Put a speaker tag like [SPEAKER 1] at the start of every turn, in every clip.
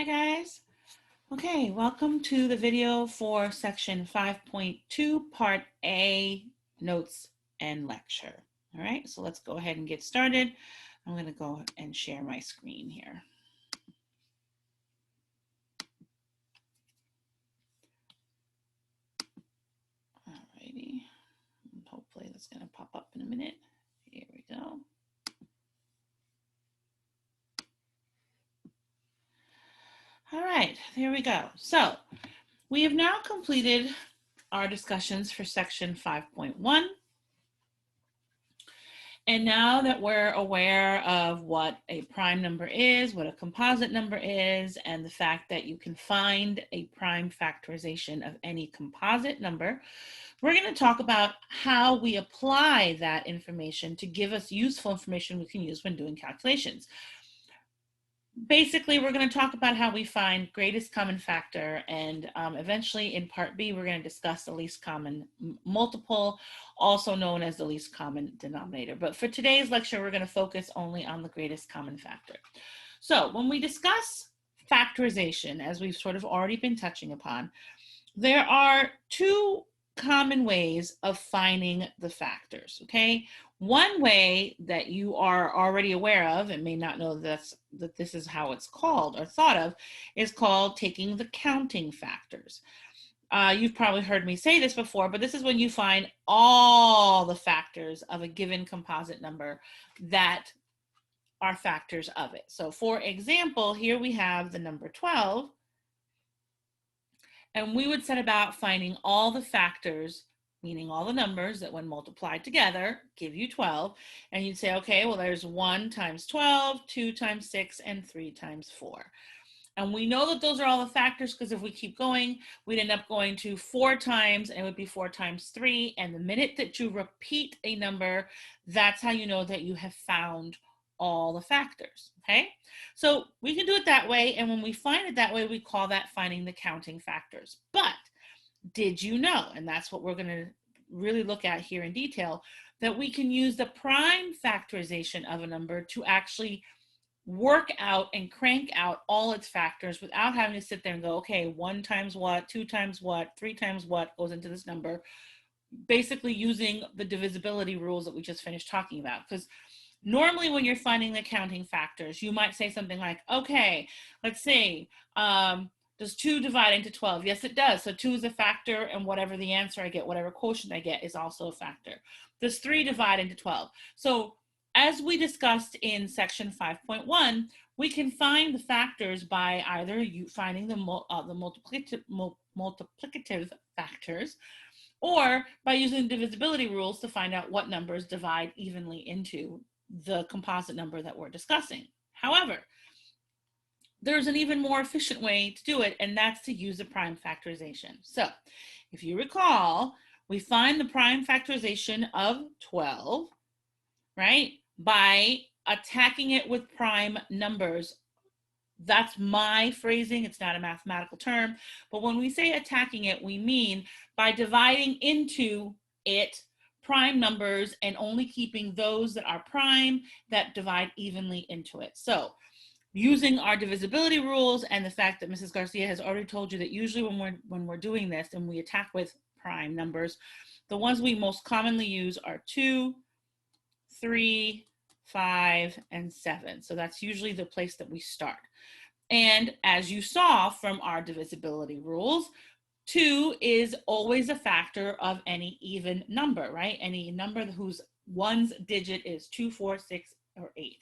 [SPEAKER 1] Hi guys. Okay, welcome to the video for section 5.2 part A, notes and lecture. All right, so let's go ahead and get started. I'm going to go and share my screen here. All righty, hopefully that's going to pop up in a minute. Here we go. All right, there we go. So we have now completed our discussions for section 5.1. And now that we're aware of what a prime number is, what a composite number is, and the fact that you can find a prime factorization of any composite number, we're going to talk about how we apply that information to give us useful information we can use when doing calculations. Basically, we're going to talk about how we find greatest common factor, and eventually in part B, we're going to discuss the least common multiple, also known as the least common denominator. But for today's lecture, we're going to focus only on the greatest common factor. So when we discuss factorization, as we've sort of already been touching upon, there are two common ways of finding the factors, okay? One way that you are already aware of and may not know that this is how it's called or thought of is called taking the counting factors. You've probably heard me say this before, but this is when you find all the factors of a given composite number that are factors of it. So for example, here we have the number 12, and we would set about finding all the factors, meaning all the numbers that when multiplied together give you 12. And you'd say, okay, well, there's 1 times 12, 2 times 6, and 3 times 4. And we know that those are all the factors because if we keep going, we'd end up going to 4 times, and it would be 4 times 3. And the minute that you repeat a number, that's how you know that you have found all the factors, okay? So we can do it that way, and when we find it that way, we call that finding the counting factors. But did you know, and that's what we're going to really look at here in detail, that we can use the prime factorization of a number to actually work out and crank out all its factors without having to sit there and go, okay, 1 times what, 2 times what, 3 times what goes into this number, basically using the divisibility rules that we just finished talking about. Because normally when you're finding the counting factors, you might say something like, okay, let's see, does 2 divide into 12? Yes, it does. So 2 is a factor, and whatever the answer I get, whatever quotient I get, is also a factor. Does 3 divide into 12? So as we discussed in section 5.1, we can find the factors by either you finding the multiplicative factors, or by using divisibility rules to find out what numbers divide evenly into the composite number that we're discussing. However, there's an even more efficient way to do it, and that's to use a prime factorization. So if you recall, we find the prime factorization of 12, right, by attacking it with prime numbers. That's my phrasing. It's not a mathematical term. But when we say attacking it, we mean by dividing into it prime numbers and only keeping those that are prime that divide evenly into it. So using our divisibility rules and the fact that Mrs. Garcia has already told you that usually when we're doing this and we attack with prime numbers, the ones we most commonly use are 2, 3, 5, and 7. So that's usually the place that we start. And as you saw from our divisibility rules, 2 is always a factor of any even number, right? Any number whose ones digit is 2, 4, 6, or 8.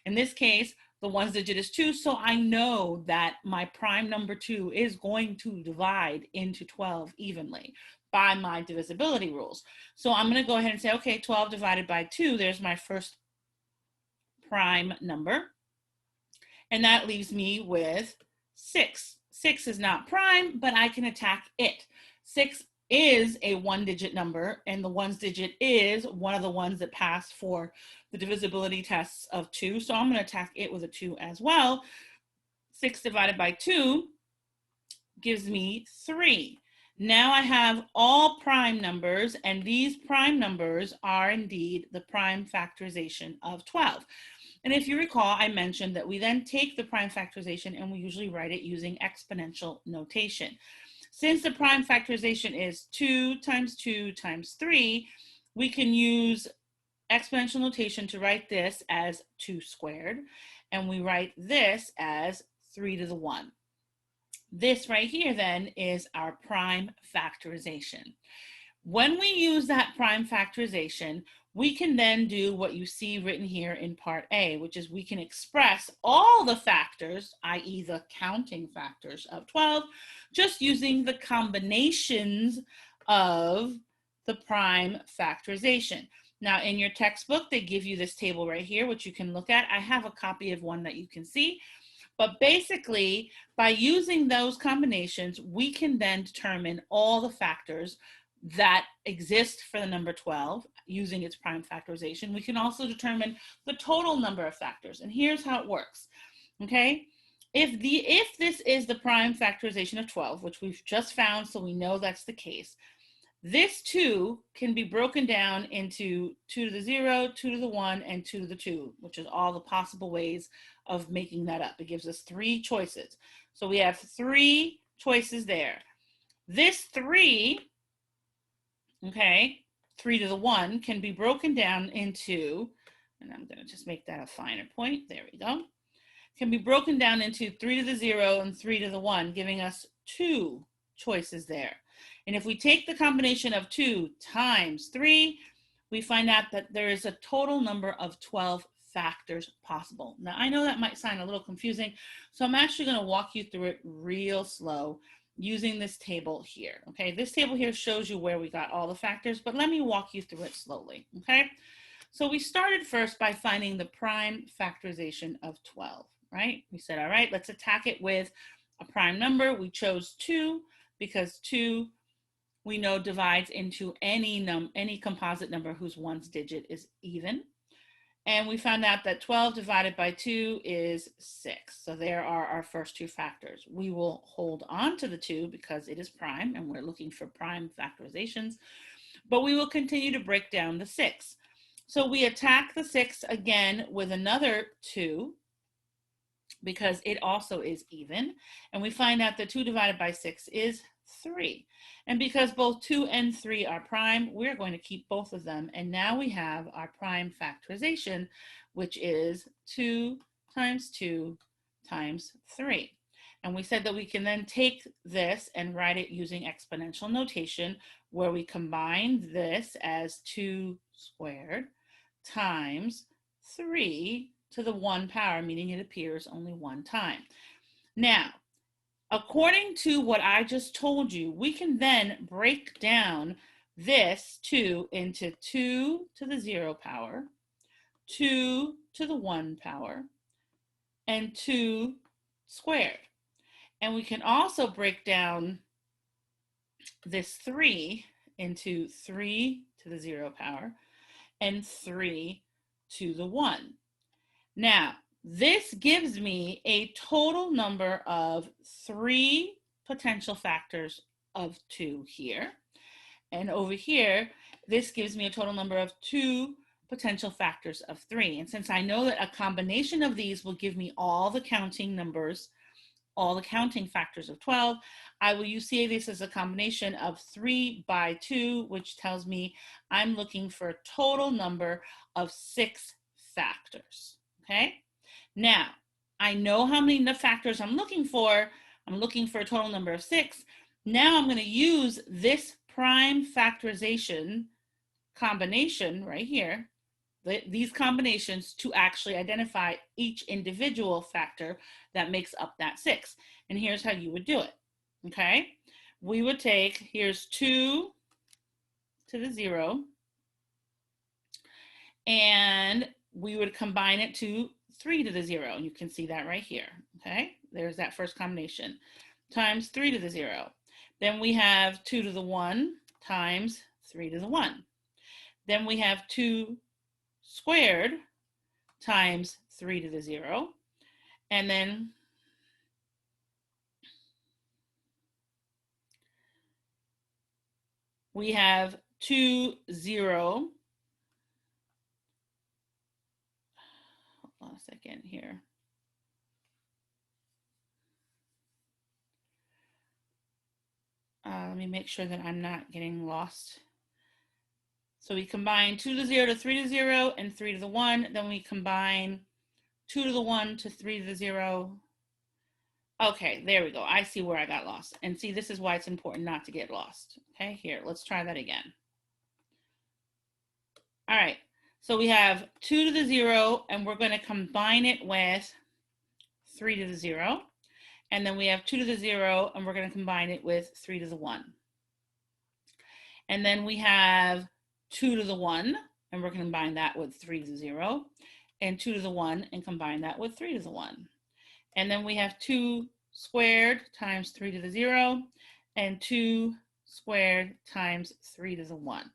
[SPEAKER 1] In this case, the ones digit is 2, so I know that my prime number 2 is going to divide into 12 evenly by my divisibility rules. So I'm going to go ahead and say, okay, 12 divided by 2, there's my first prime number. And that leaves me with 6. 6 is not prime, but I can attack it. 6 is a 1-digit number, and the ones digit is one of the ones that pass for the divisibility tests of 2. So I'm going to attack it with a 2 as well. 6 divided by 2 gives me 3. Now I have all prime numbers, and these prime numbers are indeed the prime factorization of 12. And if you recall, I mentioned that we then take the prime factorization and we usually write it using exponential notation. Since the prime factorization is 2 times 2 times 3, we can use exponential notation to write this as 2 squared, and we write this as 3 to the 1. This right here then is our prime factorization. When we use that prime factorization, we can then do what you see written here in part A, which is we can express all the factors, i.e. the counting factors of 12, just using the combinations of the prime factorization. Now in your textbook, they give you this table right here, which you can look at. I have a copy of one that you can see. But basically, by using those combinations, we can then determine all the factors that exist for the number 12 using its prime factorization. We can also determine the total number of factors. And here's how it works. Okay? If this is the prime factorization of 12, which we've just found, so we know that's the case, this 2 can be broken down into 2 to the 0, 2 to the 1, and 2 to the 2, which is all the possible ways of making that up. It gives us 3 choices. So we have 3 choices there. This 3, okay, 3 to the 1 can be broken down into, and I'm going to just make that a finer point. There we go. Can be broken down into 3 to the 0 and 3 to the 1, giving us 2 choices there. And if we take the combination of 2 times 3, we find out that there is a total number of 12 factors possible. Now, I know that might sound a little confusing, so I'm actually going to walk you through it real slow using this table here. Okay, this table here shows you where we got all the factors, but let me walk you through it slowly. Okay, so we started first by finding the prime factorization of 12, right? We said, all right, let's attack it with a prime number. We chose 2 because 2 we know divides into any composite number whose ones digit is even. And we found out that 12 divided by 2 is 6. So there are our first 2 factors. We will hold on to the 2 because it is prime and we're looking for prime factorizations, but we will continue to break down the 6. So we attack the 6 again with another 2 because it also is even. And we find out that 2 divided by 6 is 3. And because both 2 and 3 are prime, we're going to keep both of them. And now we have our prime factorization, which is 2 times 2 times 3. And we said that we can then take this and write it using exponential notation, where we combine this as 2 squared times 3 to the 1 power, meaning it appears only one time. Now, according to what I just told you, we can then break down this 2 into 2 to the 0 power, 2 to the 1 power, and 2 squared. And we can also break down this 3 into 3 to the 0 power and 3 to the 1. Now, this gives me a total number of 3 potential factors of 2 here. And over here, this gives me a total number of 2 potential factors of 3. And since I know that a combination of these will give me all the counting numbers, all the counting factors of 12, I will see this as a combination of 3 by 2, which tells me I'm looking for a total number of 6 factors. Okay, now I know how many factors I'm looking for. I'm looking for a total number of 6. Now I'm going to use this prime factorization combination right here, these combinations, to actually identify each individual factor that makes up that 6. And here's how you would do it. Okay, we would take, here's 2 to the 0, and we would combine it to 3 to the 0. And you can see that right here. Okay, there's that first combination, times 3 to the 0. Then we have 2 to the 1 times 3 to the 1. Then we have 2 squared times 3 to the 0. And then we have 2, 0. hold on a second here. Let me make sure that I'm not getting lost. So we combine 2 to the 0 to 3 to the 0 and 3 to the 1. Then we combine 2 to the 1 to 3 to the 0. Okay, there we go. I see where I got lost. And see, this is why it's important not to get lost. Okay, here, let's try that again. All right, so we have 2 to the 0, and we're going to combine it with 3 to the 0. And then we have 2 to the 0, and we're going to combine it with 3 to the 1. And then we have 2 to the 1, and we're going to combine that with 3 to the 0. And 2 to the 1, and combine that with 3 to the 1. And then we have 2 squared times 3 to the 0, and 2 squared times 3 to the 1.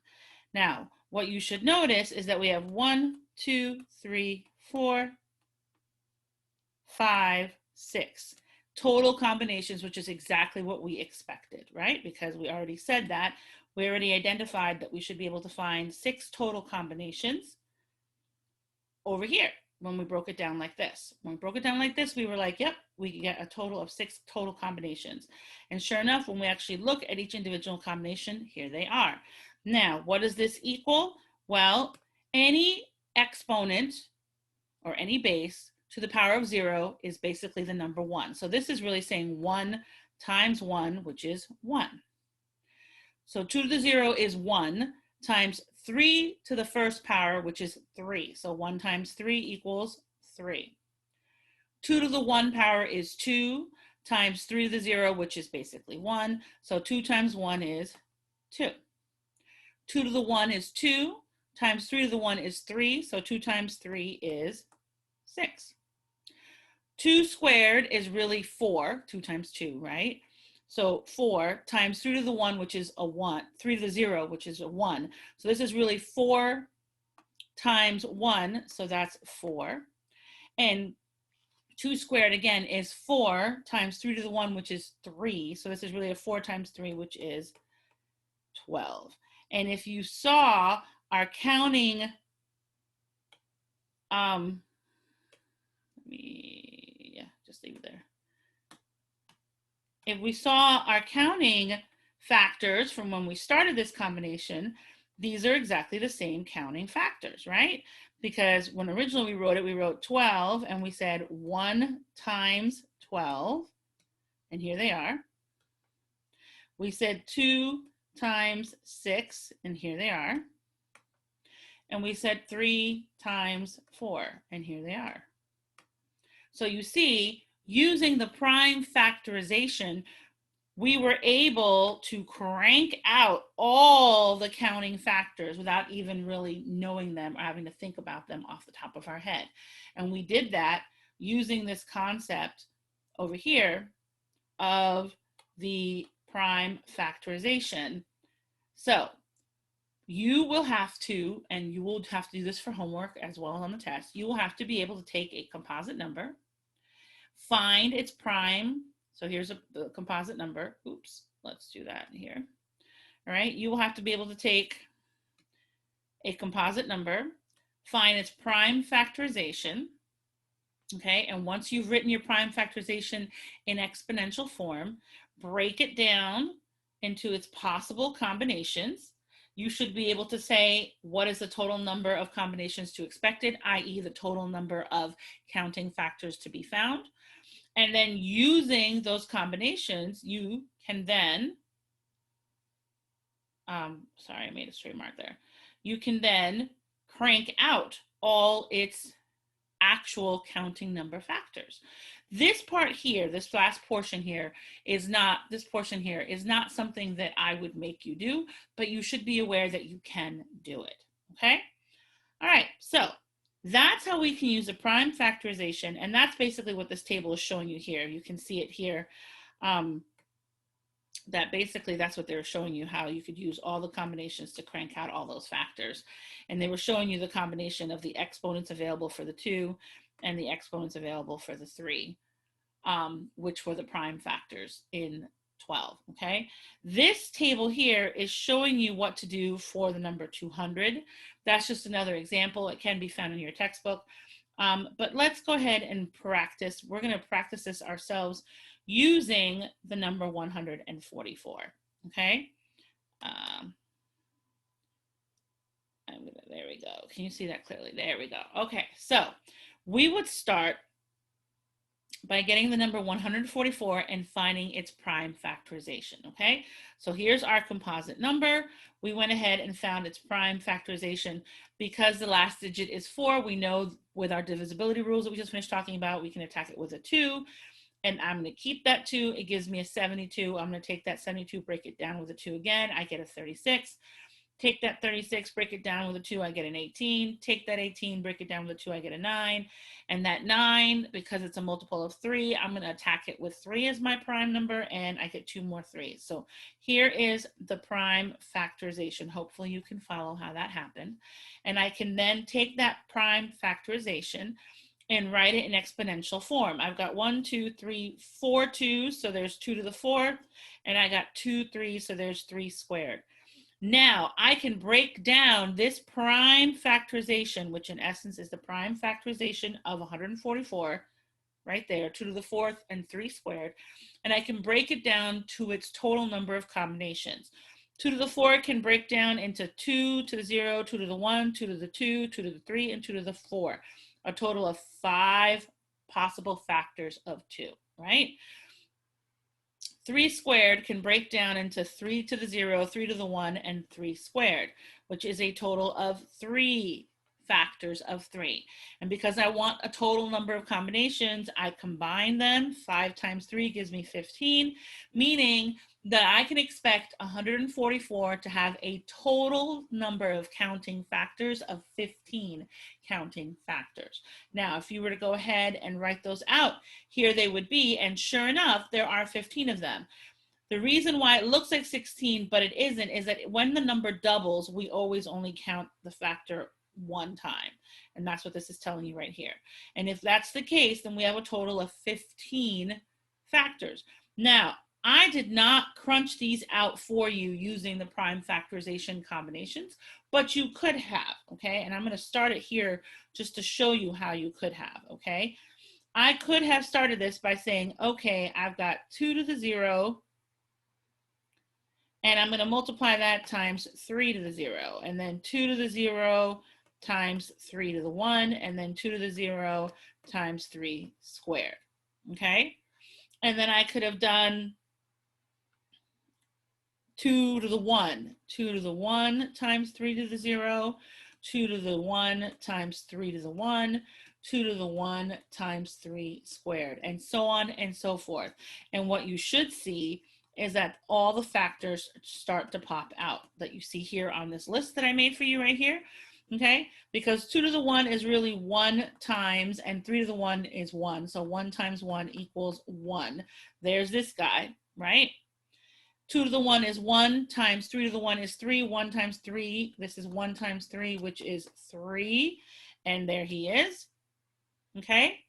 [SPEAKER 1] Now, what you should notice is that we have 1, 2, 3, 4, 5, 6 total combinations, which is exactly what we expected, right? Because we already said that. We already identified that we should be able to find 6 total combinations over here when we broke it down like this. When we broke it down like this, we were like, yep, we can get a total of 6 total combinations. And sure enough, when we actually look at each individual combination, here they are. Now, what does this equal? Well, any exponent or any base to the power of 0 is basically the number 1. So this is really saying 1 times 1, which is 1. So 2 to the 0 is 1 times 3 to the first power, which is 3. So 1 times 3 equals 3. 2 to the 1 power is 2 times 3 to the 0, which is basically 1. So 2 times 1 is 2. 2 to the 1 is 2 times 3 to the 1 is 3. So 2 times 3 is 6. 2 squared is really 4, 2 times 2, right? So 4 times 3 to the 1, which is a 1, 3 to the 0, which is a 1. So this is really 4 times 1, so that's 4. And 2 squared, again, is 4 times 3 to the 1, which is 3. So this is really a 4 times 3, which is 12. And if you saw our counting, just leave it there. If we saw our counting factors from when we started this combination, these are exactly the same counting factors, right? Because when originally we wrote 12, and we said 1 times 12, and here they are. We said 2 times 6, and here they are. And we said 3 times 4, and here they are. So you see, using the prime factorization, we were able to crank out all the counting factors without even really knowing them or having to think about them off the top of our head. And we did that using this concept over here of the prime factorization. So you will have to, and you will have to do this for homework as well as on the test, you will have to be able to take a composite number, find its prime. So here's the composite number. Oops, let's do that here. All right, you will have to be able to take a composite number, find its prime factorization. Okay, and once you've written your prime factorization in exponential form, break it down into its possible combinations. You should be able to say what is the total number of combinations to expected, i.e. the total number of counting factors to be found. And then using those combinations, you can then, sorry, I made a straight mark there. You can then crank out all its actual counting number factors. This part here, this last portion here is not, something that I would make you do, but you should be aware that you can do it, okay? All right, so that's how we can use the prime factorization, and that's basically what this table is showing you here. You can see it here, that basically that's what they're showing you, how you could use all the combinations to crank out all those factors. And they were showing you the combination of the exponents available for the 2 and the exponents available for the 3, which were the prime factors in 12, okay? This table here is showing you what to do for the number 200. That's just another example. It can be found in your textbook. But let's go ahead and practice. We're going to practice this ourselves using the number 144. Okay. There we go. Can you see that clearly? There we go. Okay. So we would start by getting the number 144 and finding its prime factorization, okay? So here's our composite number. We went ahead and found its prime factorization. Because the last digit is 4, we know with our divisibility rules that we just finished talking about, we can attack it with a 2, and I'm going to keep that 2. It gives me a 72. I'm going to take that 72, break it down with a 2 again. I get a 36. Take that 36, break it down with a 2, I get an 18. Take that 18, break it down with a 2, I get a 9. And that 9, because it's a multiple of 3, I'm going to attack it with 3 as my prime number, and I get 2 more 3s. So here is the prime factorization. Hopefully you can follow how that happened. And I can then take that prime factorization and write it in exponential form. I've got 1, 2, 3, 4 2s, so there's 2 to the 4th. And I got 2 3s, so there's 3 squared. Now, I can break down this prime factorization, which in essence is the prime factorization of 144, right there, 2 to the 4th and 3 squared, and I can break it down to its total number of combinations. 2 to the 4 can break down into 2 to the 0, 2 to the 1, 2 to the 2, 2 to the 3, and 2 to the 4, a total of 5 possible factors of 2, right? 3 squared can break down into 3 to the 0, 3 to the 1, and 3 squared, which is a total of 3 factors of 3. And because I want a total number of combinations, I combine them. 5 times 3 gives me 15, meaning that I can expect 144 to have a total number of counting factors of 15 counting factors. Now, if you were to go ahead and write those out, here they would be, and sure enough, there are 15 of them. The reason why it looks like 16, but it isn't, is that when the number doubles, we always only count the factor one time. And that's what this is telling you right here. And if that's the case, then we have a total of 15 factors. Now, I did not crunch these out for you using the prime factorization combinations, but you could have, okay? And I'm going to start it here just to show you how you could have, okay? I could have started this by saying, okay, I've got 2 to the 0, and I'm going to multiply that times 3 to the 0, and then 2 to the 0 times 3 to the 1, and then 2 to the 0 times 3 squared, okay? And then I could have done 2 to the 1, 2 to the 1 times 3 to the 0, 2 to the 1 times 3 to the 1, 2 to the 1 times 3 squared, and so on and so forth. And what you should see is that all the factors start to pop out that you see here on this list that I made for you right here, okay? Because 2 to the 1 is really 1 times, and 3 to the 1 is 1. So 1 times 1 equals 1. There's this guy, right? 2 to the 1 is 1 times 3 to the 1 is 3. 1 times 3, this is 1 times 3, which is 3. And there he is, okay?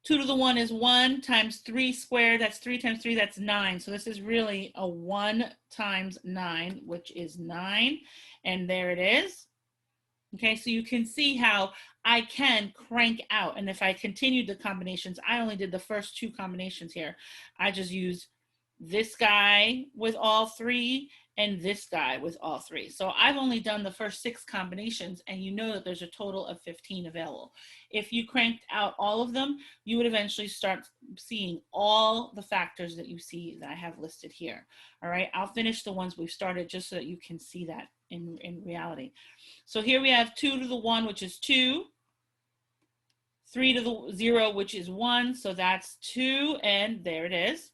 [SPEAKER 1] 2 to the 1 is 1 times 3 squared. That's 3 times 3, that's 9. So this is really a 1 times 9, which is 9. And there it is. Okay, so you can see how I can crank out. And if I continued the combinations, I only did the first 2 combinations here. I just used this guy with all 3 and this guy with all 3. So I've only done the first 6 combinations, and you know that there's a total of 15 available. If you cranked out all of them, you would eventually start seeing all the factors that you see that I have listed here. All right, I'll finish the ones we've started just so that you can see that in reality. So here we have 2 to the 1, which is 2. 3 to the 0, which is 1. So that's 2, and there it is.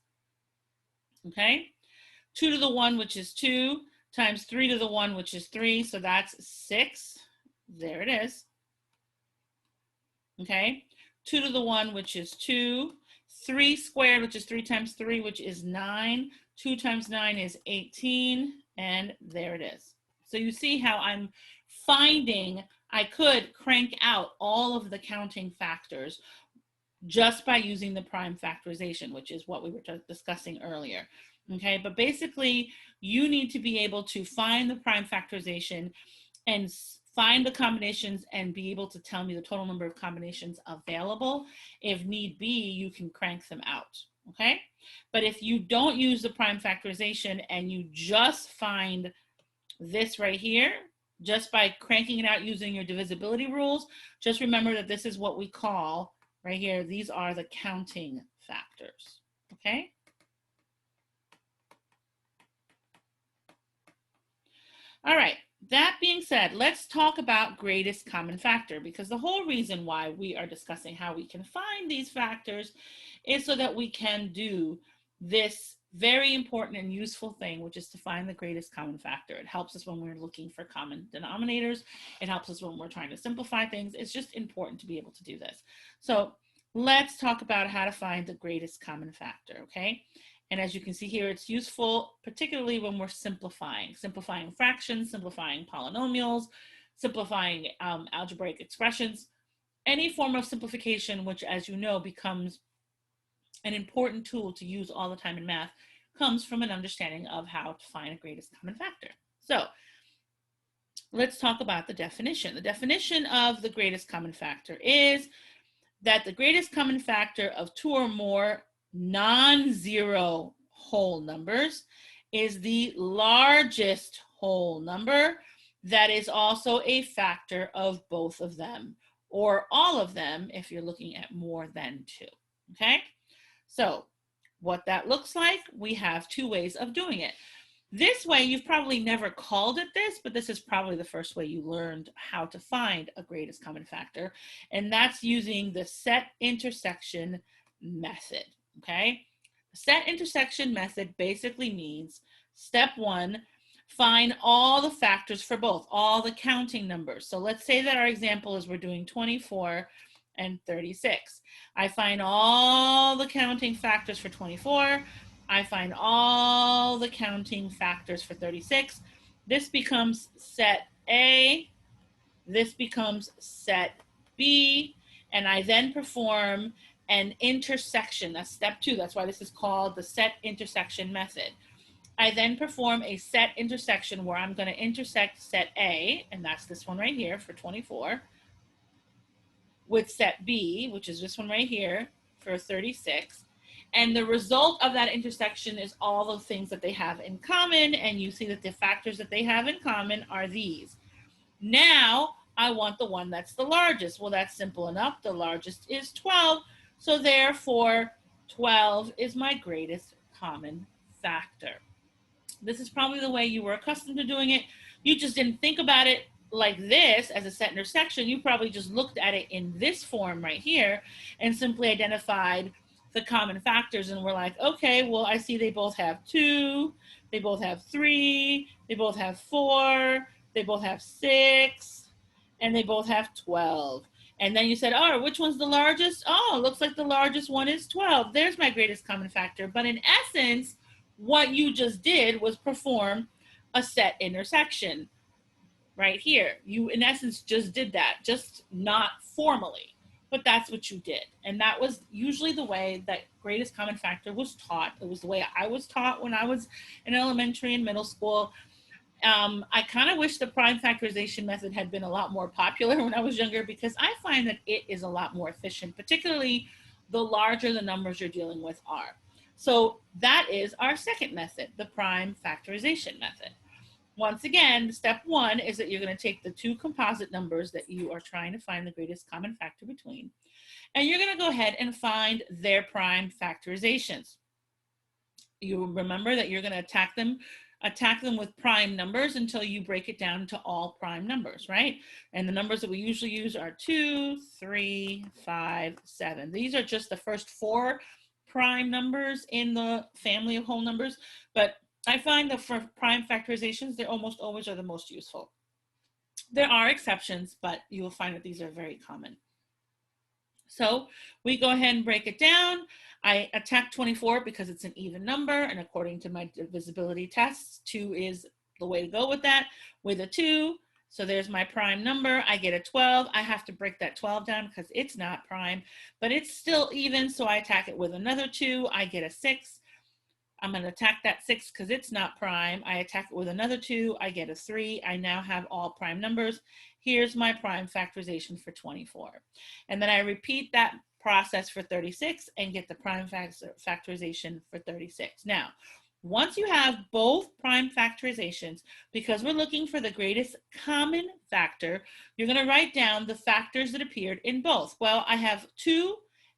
[SPEAKER 1] Okay, 2 to the 1, which is 2, times 3 to the 1, which is 3, so that's 6. There it is. Okay, 2 to the 1, which is 2, 3 squared, which is 3 times 3, which is 9, 2 times 9 is 18, and there it is. So you see how I'm finding I could crank out all of the counting factors just by using the prime factorization, which is what we were discussing earlier. Okay, but basically you need to be able to find the prime factorization and find the combinations and be able to tell me the total number of combinations available. If need be, you can crank them out, okay? But if you don't use the prime factorization and you just find this right here, just by cranking it out using your divisibility rules, just remember that this is what we call, right here, these are the counting factors, okay? All right, that being said, let's talk about greatest common factor, because the whole reason why we are discussing how we can find these factors is so that we can do this very important and useful thing, which is to find the greatest common factor. It helps us when we're looking for common denominators. It helps us when we're trying to simplify things. It's just important to be able to do this. So let's talk about how to find the greatest common factor, okay? And as you can see here, it's useful, particularly when we're simplifying fractions, simplifying polynomials, simplifying algebraic expressions, any form of simplification, which, as you know, becomes an important tool to use all the time in math, comes from an understanding of how to find a greatest common factor. So let's talk about the definition. The definition of the greatest common factor is that the greatest common factor of two or more non-zero whole numbers is the largest whole number that is also a factor of both of them, or all of them if you're looking at more than two, okay? So what that looks like, we have two ways of doing it. This way, you've probably never called it this, but this is probably the first way you learned how to find a greatest common factor, and that's using the set intersection method, okay? The set intersection method basically means, step one, find all the factors for both, all the counting numbers. So let's say that our example is we're doing 24 and 36. I find all the counting factors for 24. I find all the counting factors for 36. This becomes set A. This becomes set B. And I then perform an intersection. That's step two. That's why this is called the set intersection method. I then perform a set intersection where I'm going to intersect set A, and that's this one right here for 24, with set B, which is this one right here for 36. And the result of that intersection is all the things that they have in common. And you see that the factors that they have in common are these. Now I want the one that's the largest. Well, that's simple enough. The largest is 12. So therefore, 12 is my greatest common factor. This is probably the way you were accustomed to doing it. You just didn't think about it like this as a set intersection. You probably just looked at it in this form right here and simply identified the common factors and we're like, okay, well, I see they both have 2, they both have 3, they both have 4, they both have 6, and they both have 12. And then you said, oh, which one's the largest? Oh, looks like the largest one is 12. There's my greatest common factor. But in essence, what you just did was perform a set intersection right here. You, in essence, just did that, just not formally. But that's what you did. And that was usually the way that greatest common factor was taught. It was the way I was taught when I was in elementary and middle school. I kind of wish the prime factorization method had been a lot more popular when I was younger, because I find that it is a lot more efficient, particularly the larger the numbers you're dealing with are. So that is our second method, the prime factorization method. Once again, step one is that you're going to take the two composite numbers that you are trying to find the greatest common factor between, and you're going to go ahead and find their prime factorizations. You remember that you're going to attack them with prime numbers until you break it down to all prime numbers, right? And the numbers that we usually use are 2, 3, 5, 7. These are just the first 4 prime numbers in the family of whole numbers, but I find that for prime factorizations, they almost always are the most useful. There are exceptions, but you will find that these are very common. So we go ahead and break it down. I attack 24 because it's an even number, and according to my divisibility tests, 2 is the way to go with that, with a 2. So there's my prime number. I get a 12. I have to break that 12 down because it's not prime, but it's still even, so I attack it with another 2. I get a 6. I'm going to attack that 6 because it's not prime. I attack it with another 2. I get a 3. I now have all prime numbers. here's my prime factorization for 24. And then I repeat that process for 36 and get the prime factorization for 36. Now, once you have both prime factorizations, because we're looking for the greatest common factor, you're going to write down the factors that appeared in both. Well, I have 2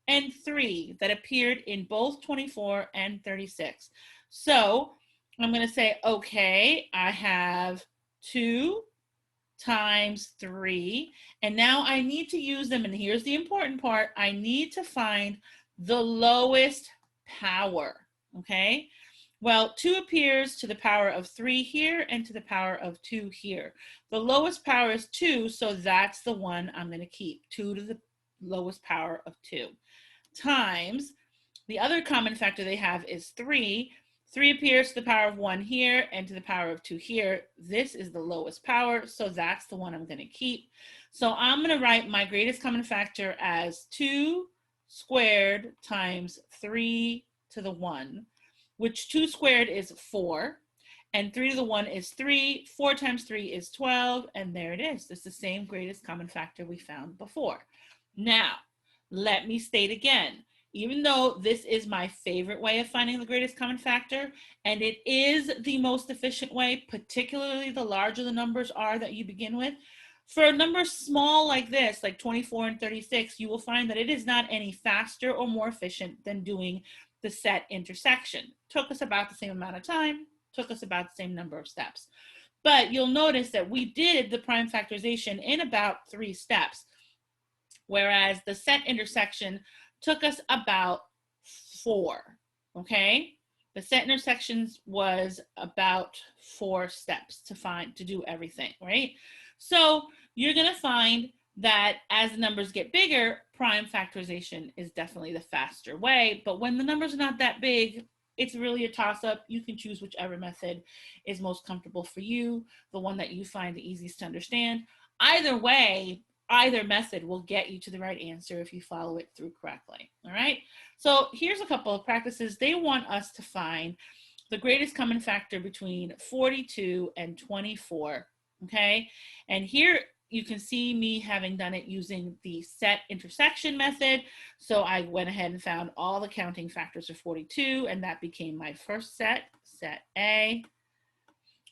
[SPEAKER 1] and 3 that appeared in both 24 and 36. So I'm going to say, okay, I have 2 times 3, and now I need to use them, and here's the important part. I need to find the lowest power, okay? Well, 2 appears to the power of 3 here and to the power of 2 here. The lowest power is 2, so that's the one I'm going to keep, 2 to the lowest power of 2, times the other common factor they have is 3. 3 appears to the power of 1 here and to the power of 2 here. This is the lowest power, so that's the one I'm going to keep. So I'm going to write my greatest common factor as 2 squared times 3 to the 1, which 2 squared is 4, and 3 to the 1 is 3. 4 times 3 is 12, and there it is. It's the same greatest common factor we found before. Now, let me state again. Even though this is my favorite way of finding the greatest common factor, and it is the most efficient way, particularly the larger the numbers are that you begin with, for a number small like this, like 24 and 36, you will find that it is not any faster or more efficient than doing the set intersection. Took us about the same amount of time, took us about the same number of steps. But you'll notice that we did the prime factorization in about 3 steps, whereas the set intersection took us about 4, okay? The set intersections was about 4 steps to do everything, right? So you're gonna find that as the numbers get bigger, prime factorization is definitely the faster way, but when the numbers are not that big, it's really a toss-up. You can choose whichever method is most comfortable for you, the one that you find the easiest to understand. Either way, either method will get you to the right answer if you follow it through correctly, all right? So here's a couple of practices. They want us to find the greatest common factor between 42 and 24, okay? And here you can see me having done it using the set intersection method. So I went ahead and found all the counting factors of 42, and that became my first set, set A.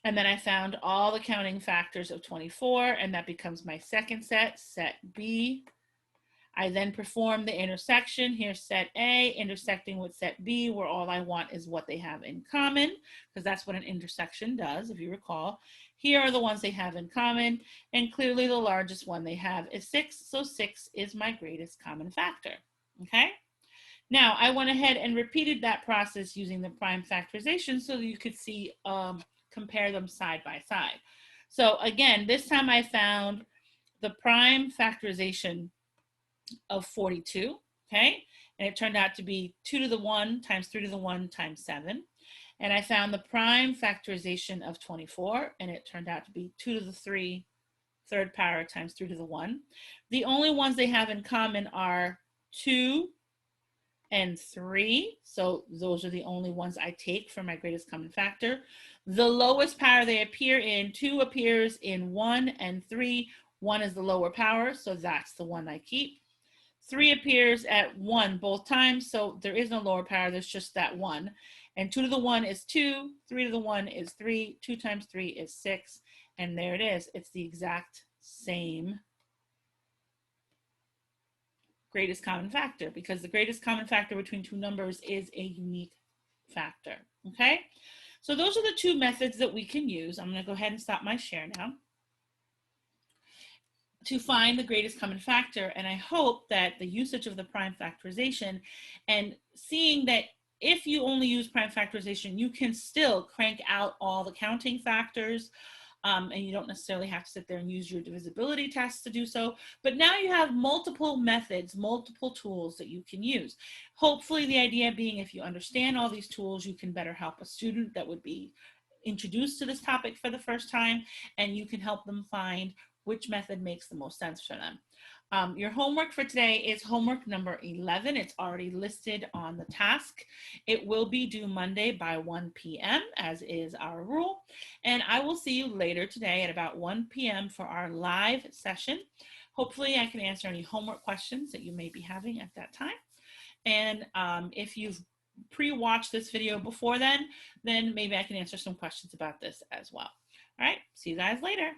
[SPEAKER 1] And then I found all the counting factors of 24, and that becomes my second set, set B. I then perform the intersection. Here's set A intersecting with set B, where all I want is what they have in common, because that's what an intersection does, if you recall. Here are the ones they have in common, and clearly the largest one they have is 6, so 6 is my greatest common factor, okay? Now, I went ahead and repeated that process using the prime factorization so that you could see compare them side by side. So again, this time I found the prime factorization of 42, okay? And it turned out to be 2 to the 1 times 3 to the 1 times 7. And I found the prime factorization of 24, and it turned out to be 2 to the 3 third power times 3 to the 1. The only ones they have in common are 2 and 3. So those are the only ones I take for my greatest common factor. The lowest power they appear in, 2 appears in 1 and 3. 1 is the lower power, so that's the one I keep. 3 appears at 1 both times, so there is no lower power, there's just that 1. And 2 to the 1 is 2, 3 to the 1 is 3, 2 times 3 is 6, and there it is. It's the exact same greatest common factor, because the greatest common factor between 2 numbers is a unique factor, okay? So those are the 2 methods that we can use. I'm going to go ahead and stop my share now to find the greatest common factor. And I hope that the usage of the prime factorization and seeing that if you only use prime factorization, you can still crank out all the counting factors, and you don't necessarily have to sit there and use your divisibility tests to do so. But now you have multiple methods, multiple tools that you can use. Hopefully the idea being, if you understand all these tools, you can better help a student that would be introduced to this topic for the first time, and you can help them find which method makes the most sense for them. Your homework for today is homework number 11. It's already listed on the task. It will be due Monday by 1 p.m. as is our rule. And I will see you later today at about 1 p.m. for our live session. Hopefully I can answer any homework questions that you may be having at that time. And if you've pre-watched this video before then maybe I can answer some questions about this as well. All right, see you guys later.